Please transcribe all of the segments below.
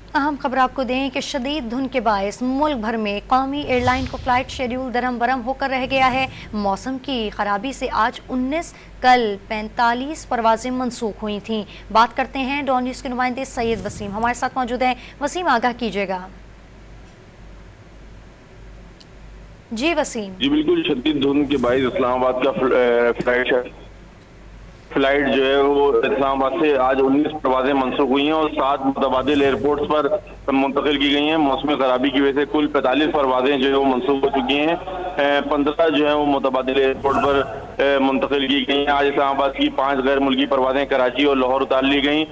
अहम खबर आपको दें कि शदीद धुंध के बायस मुल्क भर में कौमी एयरलाइन को फ्लाइट शेड्यूल दरम बरम होकर रह गया है। मौसम की खराबी से आज 19, कल 45 परवाजें मनसूख हुई थीं। बात करते हैं डॉन न्यूज़ के नुमाइंदे सैयद वसीम हमारे साथ मौजूद हैं। वसीम, आगाह कीजिएगा। जी वसीम। जी बिल्कुल, शदीद धुंध के बायस इस्लामाबाद का फ्लाइट जो है वो इस्लामाबाद से आज 19 परवाजें मनसूख हुई हैं और 7 मुतबादिल एयरपोर्ट्स पर मुंतकिल की गई हैं। मौसमी खराबी की वजह से कुल 45 परवाजें जो है वो मनसूख हो चुकी हैं। 15 जो है वो मुतबादिल एयरपोर्ट पर मुंतकिल की गई हैं। आज इस्लामाबाद की 5 गैर मुल्की परवाजें कराची और लाहौर उतार ली गई।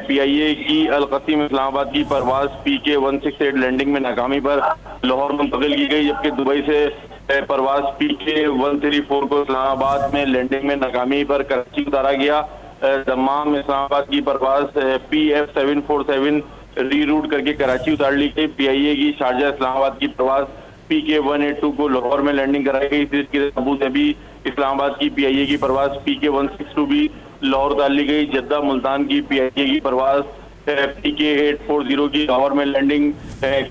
PIA की अलकसीम इस्लामाबाद की परवाज PK 168 लैंडिंग में नाकामी पर लाहौर मुंतकिल की गई, जबकि दुबई से परवाज PK 134 को इस्लामाबाद में लैंडिंग में नाकामी पर कराची उतारा गया। दमाम इस्लामाबाद की परवाज PF 747 रीरूट करके कराची उतार ली गई। PIA की शारजा इस्लामाबाद की परवाज PK 182 को लाहौर में लैंडिंग कराई गई। इसके अबू धाबी इस्लामाबाद की PIA की परवाज PK 162 भी लाहौर उतार ली गई। जद्दा मुल्तान की PIA की परवाज PK 840 की लाहौर में लैंडिंग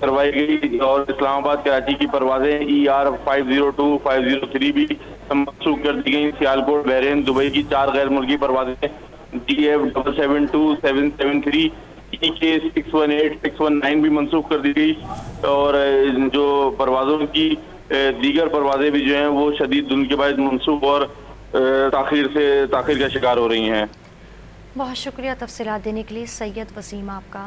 करवाई गई और इस्लामाबाद कराची की परवाजें ER 502 503 भी मनसूख कर दी गई। सियालकोट बहरीन दुबई की 4 गैर मुल्की परवाजें DF 772 773 EK 618 619 भी मनसूख कर दी गई और जो परवाजों की दीगर परवाजें भी जो हैं वो शदीद धुंध के बाद मनसूख और ताखिर का शिकार हो रही हैं। बहुत शुक्रिया तफसीलात देने के लिए सैयद वसीम आपका।